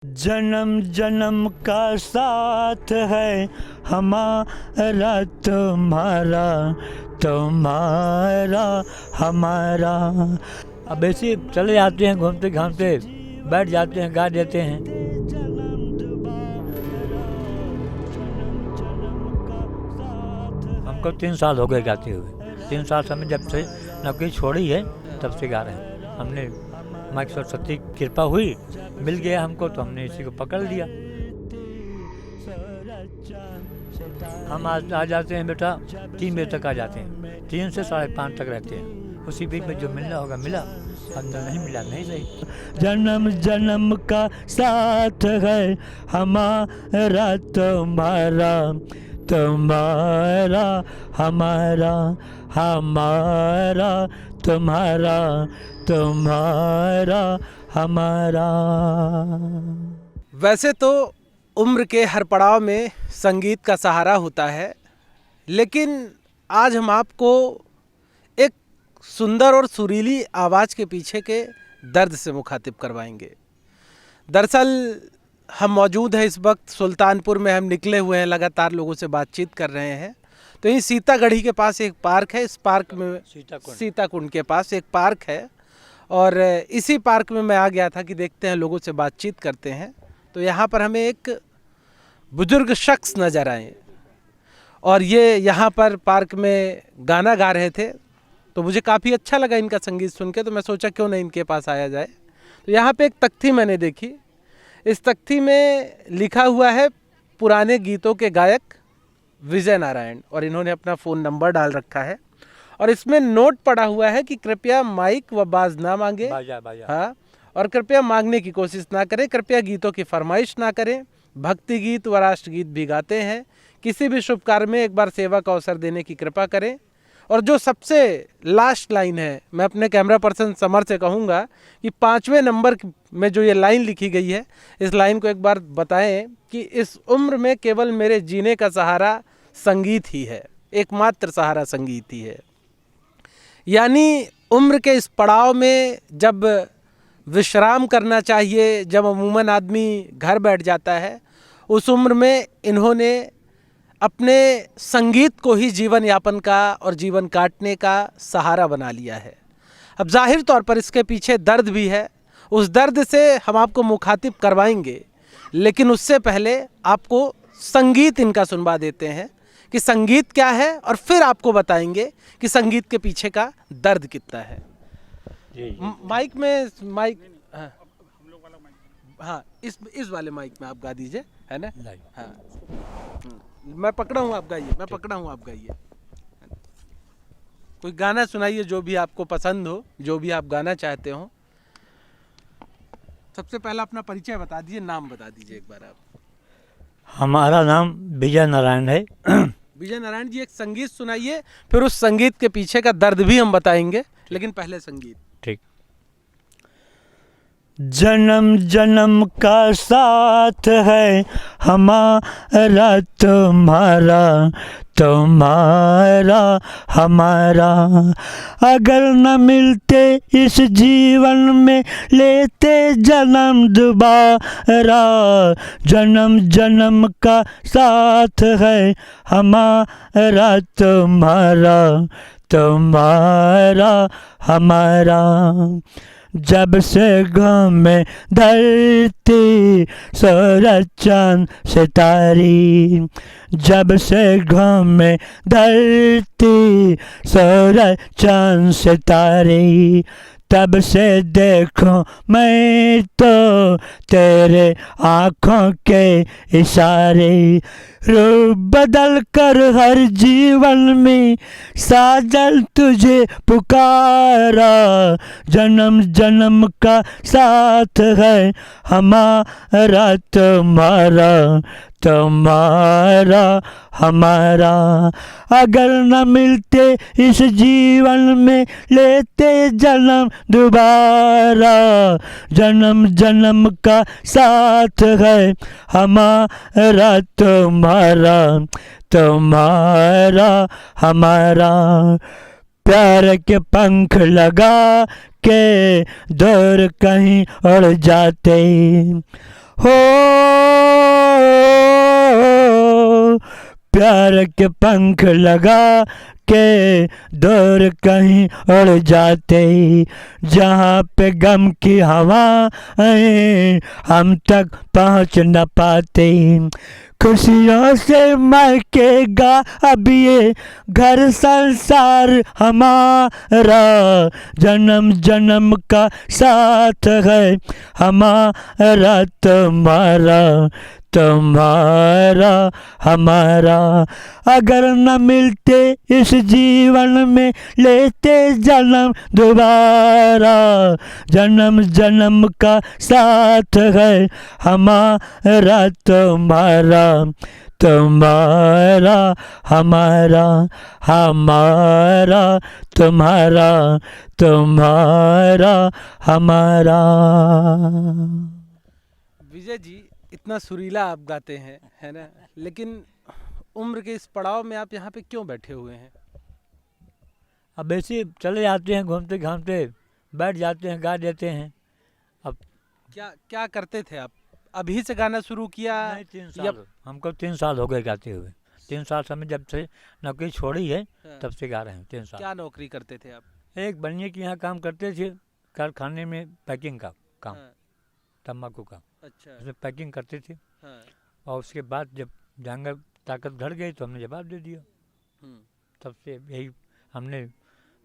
जन्म जन्म का साथ है हमारा तुम्हारा, तुम्हारा हमारा। अब ऐसे चले जाते हैं, घूमते घामते बैठ जाते हैं, गा देते हैं। हमको 3 साल हो गए गाते हुए। 3 साल से हमें जब से नौकरी छोड़ी है तब से गा रहे हैं। हमने माँ की सरस्वती कृपा हुई, मिल गया हमको तो हमने इसी को पकड़ लिया। हम आ जाते हैं बेटा 3 बजे तक आ जाते हैं, 3 से 5:30 तक रहते हैं। उसी बीच में जो मिलना होगा मिला, अब नहीं मिला नहीं सही। जन्म जन्म का साथ है हमारा तुम्हारा, तुम्हारा हमारा, हमारा तुम्हारा, तुम्हारा हमारा। वैसे तो उम्र के हर पड़ाव में संगीत का सहारा होता है, लेकिन आज हम आपको एक सुंदर और सुरीली आवाज़ के पीछे के दर्द से मुखातिब करवाएंगे। दरअसल हम मौजूद हैं इस वक्त सुल्तानपुर में। हम निकले हुए हैं, लगातार लोगों से बातचीत कर रहे हैं। तो यहीं सीतागढ़ी के पास एक पार्क है। इस पार्क में सीताकुंड के पास एक पार्क है और इसी पार्क में मैं आ गया था कि देखते हैं, लोगों से बातचीत करते हैं। तो यहाँ पर हमें एक बुजुर्ग शख्स नज़र आए और ये यहाँ पर पार्क में गाना गा रहे थे। तो मुझे काफ़ी अच्छा लगा इनका संगीत सुन के, तो मैं सोचा क्यों नहीं इनके पास आया जाए। तो यहाँ पे एक तख्ती मैंने देखी। इस तख्ती में लिखा हुआ है पुराने गीतों के गायक विजय नारायण, और इन्होंने अपना फ़ोन नंबर डाल रखा है और इसमें नोट पड़ा हुआ है कि कृपया माइक व बाज ना मांगे, हाँ, और कृपया मांगने की कोशिश ना करें, कृपया गीतों की फरमाइश ना करें। भक्ति गीत व राष्ट्रगीत भी गाते हैं। किसी भी शुभ कार्य में एक बार सेवा का अवसर देने की कृपा करें। और जो सबसे लास्ट लाइन है, मैं अपने कैमरा पर्सन समर से कहूँगा कि 5वें नंबर में जो ये लाइन लिखी गई है, इस लाइन को एक बार बताएं कि इस उम्र में केवल मेरे जीने का सहारा संगीत ही है, एकमात्र सहारा संगीत ही है। यानी उम्र के इस पड़ाव में जब विश्राम करना चाहिए, जब अमूमन आदमी घर बैठ जाता है, उस उम्र में इन्होंने अपने संगीत को ही जीवन यापन का और जीवन काटने का सहारा बना लिया है। अब जाहिर तौर पर इसके पीछे दर्द भी है, उस दर्द से हम आपको मुखातिब करवाएंगे, लेकिन उससे पहले आपको संगीत इनका सुनवा देते हैं कि संगीत क्या है, और फिर आपको बताएंगे कि संगीत के पीछे का दर्द कितना है। माइक में हाँ, हाँ, इस वाले माइक में आप गा दीजिए, है ना? हाँ, मैं पकड़ा हूँ, आप गाइए। मैं पकड़ा हूँ, आप गाइए। कोई गाना सुनाइए जो भी आपको पसंद हो, जो भी आप गाना चाहते हो। सबसे पहला अपना परिचय बता दीजिए, नाम बता दीजिए एक बार आप। हमारा नाम विजय नारायण है। विजय नारायण जी, एक संगीत सुनाइए, फिर उस संगीत के पीछे का दर्द भी हम बताएंगे, लेकिन पहले संगीत। ठीक। जन्म जन्म का साथ है हमारा तुम्हारा, तुम्हारा हमारा। अगर न मिलते इस जीवन में लेते जन्म दोबारा। जन्म जन्म का साथ है हमारा तुम्हारा, तुम्हारा हमारा। जब से गाँव में धरती सूरज चाँद सितारी, जब से गाँव में धरती सूरज चाँद सितारी, तब से देखो मैं तो तेरे आँखों के इशारे। रूप बदल कर हर जीवन में साजन तुझे पुकारा। जन्म जन्म का साथ है हमारा तुम्हारा, तुम्हारा हमारा। अगर न मिलते इस जीवन में लेते जन्म दोबारा। जन्म जन्म का साथ है हमारा तुम्हारा, तुम्हारा हमारा। प्यार के पंख लगा के दूर कहीं उड़ जाते, हो प्यार के पंख लगा के दूर कहीं उड़ जाते, जहाँ पे गम की हवा हम तक पहुँच न पाते। खुशियों से महकेगा अब ये घर संसार हमारा, जन्म जन्म का साथ है हमारा तुम्हारा, तुम्हारा हमारा। अगर न मिलते इस जीवन में लेते जन्म दोबारा, जन्म जन्म का साथ है हमारा तुम्हारा, तुम्हारा हमारा, हमारा तुम्हारा, तुम्हारा हमारा। विजय जी, इतना सुरीला आप गाते हैं, है ना, लेकिन उम्र के इस पड़ाव में आप यहाँ पे क्यों बैठे हुए हैं? अब ऐसे चले जाते हैं, घूमते घामते बैठ जाते हैं, गा देते हैं। अब क्या क्या करते थे आप? अभी से गाना शुरू किया? नहीं, 3 साल हमको 3 साल हो गए गाते हुए। 3 साल से हमें जब से नौकरी छोड़ी है तब से गा रहे हैं 3 साल। क्या नौकरी करते थे आप? एक बनिए के यहाँ काम करते थे, कारखाने में पैकिंग का काम, तम्बाकू का। अच्छा। उसमें पैकिंग करते थे। और उसके बाद जब जंगल ताकत घट गई तो हमने जवाब दे दिया। तब से यही हमने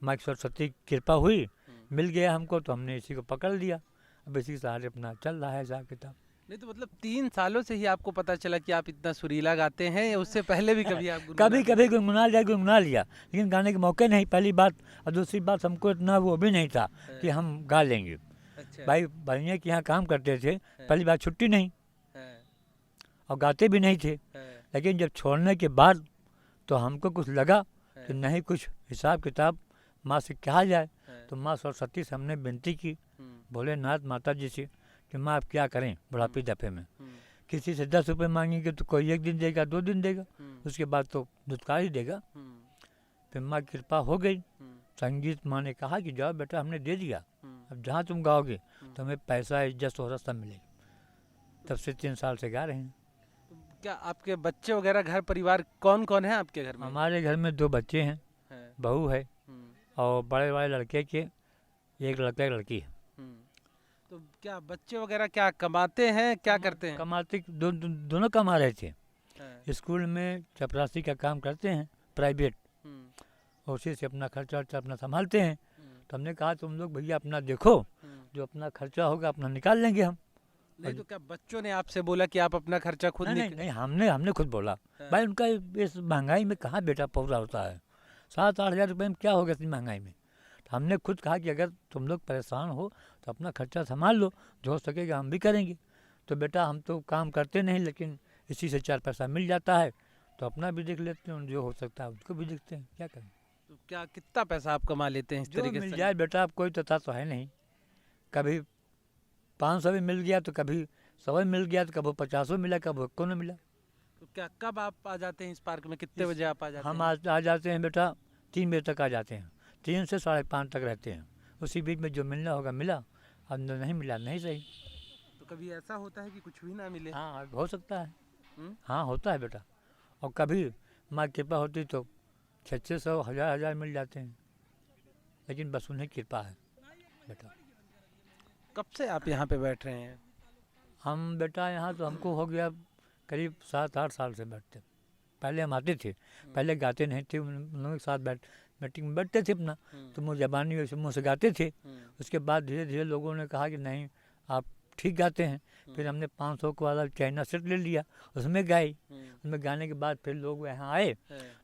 माँ की सरस्वती की कृपा हुई, मिल गया हमको तो हमने इसी को पकड़ लिया। अब इसी के सहारे अपना चल रहा है हिसाब किताब। नहीं तो मतलब 3 सालों से ही आपको पता चला कि आप इतना सुरीला गाते हैं, या उससे पहले भी कभी आप कभी कभी गुनगुना लिया, गुनगुना लिया, लेकिन गाने के मौके नहीं, पहली बात। और दूसरी बात, हमको इतना वो भी नहीं था कि हम गा लेंगे। अच्छा। भाई बनिया के यहाँ काम करते थे, पहली बात छुट्टी नहीं और गाते भी नहीं थे। लेकिन जब छोड़ने के बाद तो हमको कुछ लगा कि नहीं, कुछ हिसाब किताब माँ से कहा जाए। तो माँ सरस्वती से हमने विनती की, भोलेनाथ माता जी से, कि माँ आप क्या करें बुढ़ापे दफे में। किसी से 10 रुपये मांगेंगे तो कोई 1 दिन देगा, 2 दिन देगा, उसके बाद तो दुत्कार ही देगा। फिर माँ की कृपा हो गई। संगीत माँ ने कहा कि जाओ बेटा, हमने दे दिया, अब जहाँ तुम गाओगे तो हमें पैसा, इज्जत, शोहरत सब मिलेगी। तब से 3 साल से गा रहे हैं। क्या आपके बच्चे वगैरह, घर परिवार कौन कौन है आपके घर में? हमारे घर में 2 बच्चे हैं, बहू है और बड़े बड़े लड़के के 1 लड़का 1 लड़की है। तो क्या बच्चे वगैरह क्या कमाते हैं, क्या करते हैं? कमाते दोनों कमा रहे थे। स्कूल में चपरासी का काम करते हैं, प्राइवेट, उसी से अपना खर्चा वर्चा अपना संभालते हैं। तो हमने कहा तुम लोग भैया अपना देखो, जो अपना खर्चा होगा अपना निकाल लेंगे हम। नहीं तो क्या बच्चों ने आपसे बोला कि आप अपना खर्चा खुद नहीं, हमने खुद बोला। भाई उनका इस महंगाई में कहाँ बेटा पूरा होता है, 7-8 हज़ार रुपये में क्या होगा इतनी महंगाई में। तो हमने खुद कहा कि अगर तुम लोग परेशान हो तो अपना खर्चा संभाल लो, जो हो सकेगा हम भी करेंगे। तो बेटा हम तो काम करते नहीं, लेकिन इसी से 4 पैसा मिल जाता है तो अपना भी देख लेते हैं, जो हो सकता है उसको भी देखते हैं, क्या करें। तो क्या कितना पैसा आप कमा लेते हैं इस तरीके से? मिल जाए बेटा, अब कोई तथा तो है नहीं। कभी 500 भी मिल गया तो कभी 100 मिल गया तो कभी 50 मिला, कभी 1 नहीं मिला। तो क्या कब आप आ जाते हैं इस पार्क में? कितने बजे आप आ जाते हैं? हम आ जाते हैं बेटा 3 बजे तक आ जाते हैं, 3 से 5:30 तक रहते हैं। उसी बीच में जो मिलना होगा मिला, अब नहीं मिला नहीं सही। तो कभी ऐसा होता है कि कुछ भी ना मिले? हाँ हो सकता है। हाँ होता है बेटा। और कभी माँ की कृपा होती तो 600 1000 मिल जाते हैं, लेकिन बस उन्हें कृपा है बेटा। कब से आप यहाँ पे बैठ रहे हैं? हम बेटा यहाँ तो हमको हो गया करीब 7-8 साल से बैठते। पहले हम आते थे, पहले गाते नहीं थे, उन लोगों के साथ मीटिंग में बैठते थे अपना, तो मुँह जबानी वैसे मुँह से गाते थे। उसके बाद धीरे धीरे लोगों ने कहा कि नहीं आप ठीक गाते हैं। फिर हमने 500 को वाला चाइना सेट ले लिया, उसमें गाए। उसमें गाने के बाद फिर लोग यहाँ आए,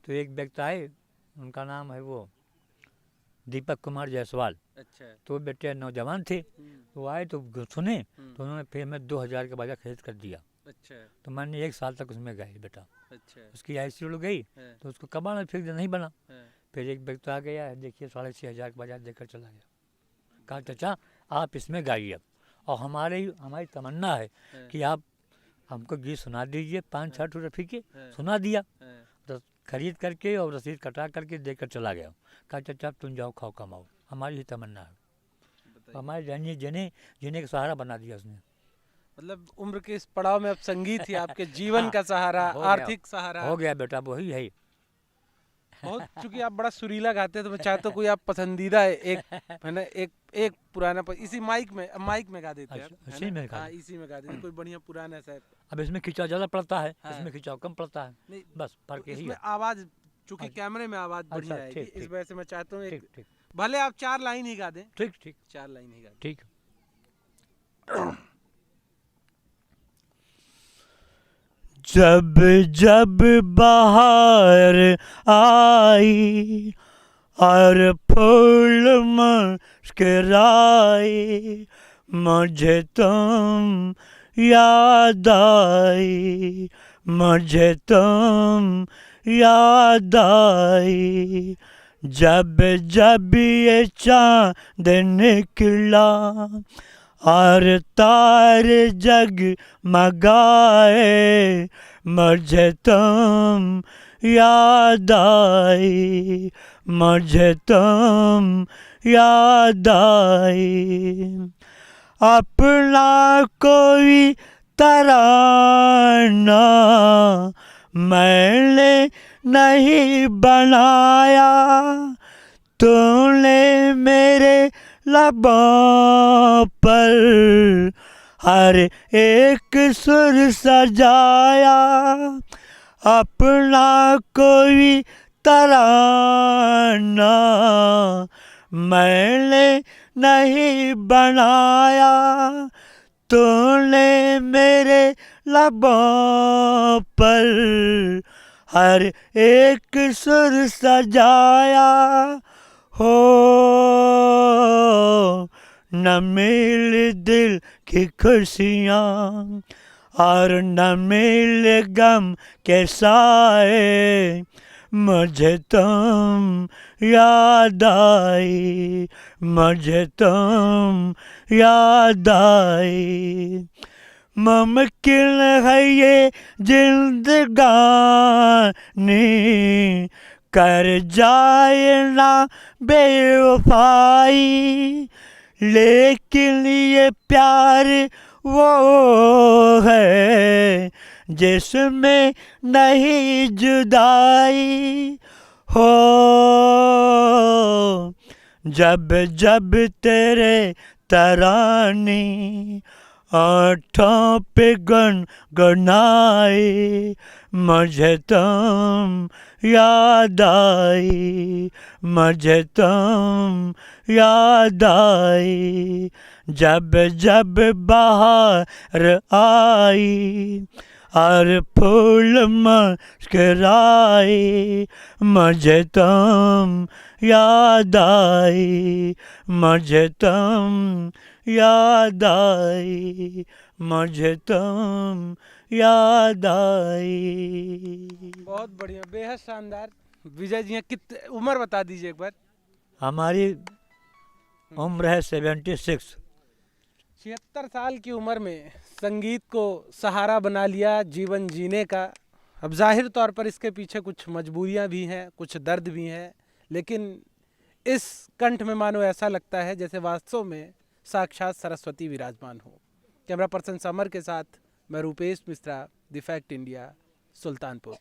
तो एक व्यक्ति आए, उनका नाम है वो दीपक कुमार जायसवाल। अच्छा। तो बेटे नौजवान थे, वो आए तो सुने, तो उन्होंने फिर मैं 2000 का बाजा खरीद कर दिया। अच्छा। तो मैंने 1 साल तक उसमें गाए बेटा। अच्छा। उसकी आईसी उड़ गई तो उसको कबाड़ में फिर नहीं बना। फिर एक व्यक्ति आ गया, देखिए 6,500 का बाजार देकर चला गया। कहा चाचा आप इसमें गाइए अब, और हमारी तमन्ना है कि आप हमको गीत सुना दीजिए 5-6 रफ़ी के। सुना दिया, खरीद करके और रसीद कटा करके देकर चला गया। कहा चाचा तुम जाओ खाओ कमाओ, हमारी ही तमन्ना है। हमारे जीने का सहारा बना दिया उसने। मतलब उम्र के इस पड़ाव में अब संगीत ही आपके जीवन का सहारा, हो गया। आर्थिक सहारा हो गया बेटा, वही है। बहुत। चूंकि आप बड़ा सुरीला गाते हैं तो मैं चाहता हूँ कोई आप पसंदीदा है है ना, एक पुराना इसी माइक में गा देते हैं अच्छा, आप, है इसी ना? में गा हाँ, दें। इसी में गा देते हैं, कोई बढ़िया पुराना सा। अब इसमें खिंचाव ज़्यादा पड़ता है, हाँ। इसमें खिंचाव कम पड़ता है, नहीं, बस फर्क यही इसमें है। आवाज, चूंकि अच्छा। कैमरे में आवाज बढ़िया अच्छा, आएगी, ठीक, इस ठीक। वजह से मैं चाहता हूँ ठीक ठीक भले आप 4 लाइन ही गा दें, ठीक ठीक 4 लाइन ही गा दें। ठीक। जब जब बाहर आई और फूल मुस्कुराए, मुझे तुम याद आई, मुझे तुम याद आई। जब जब ये चाँद निकला और तारे जगमगाए, मुझे तुम याद आई, मुझे तुम याद आई। अपना कोई तराना मैंने नहीं बनाया, तूने मेरे लबों पर हर एक सुर सजाया। अपना कोई तराना मैंने नहीं बनाया, तूने मेरे लबों पर हर एक सुर सजाया। हो न मिल दिल की खुशियाँ और न मिल गम के साए, मुझे तुम याद आई, मुझे तुम याद आई। मुमकिन है ये जिंदगानी कर जाए ना बेवफाई, लेकिन ये प्यार वो है जिसमें नहीं जुदाई। हो जब जब तेरे तरानी आँखों पे गुनगुनाए, मुझे तुम याद आई, मुझे तुम याद आई। जब जब बाहर आई और फूल मुस्कुराए, मुझे तुम याद आई, मुझे तुम याद आई, मुझे तुम याद आई। बहुत बढ़िया, बेहद शानदार। विजय जी, कितने उम्र बता दीजिए एक बार। हमारी उम्र है 76। 76 साल की उम्र में संगीत को सहारा बना लिया जीवन जीने का। अब जाहिर तौर पर इसके पीछे कुछ मजबूरियां भी हैं, कुछ दर्द भी हैं, लेकिन इस कंठ में मानो ऐसा लगता है जैसे वास्तव में साक्षात सरस्वती विराजमान हो। कैमरा पर्सन समर के साथ मैं Rupesh Mishra, the fact India, Sultanpur.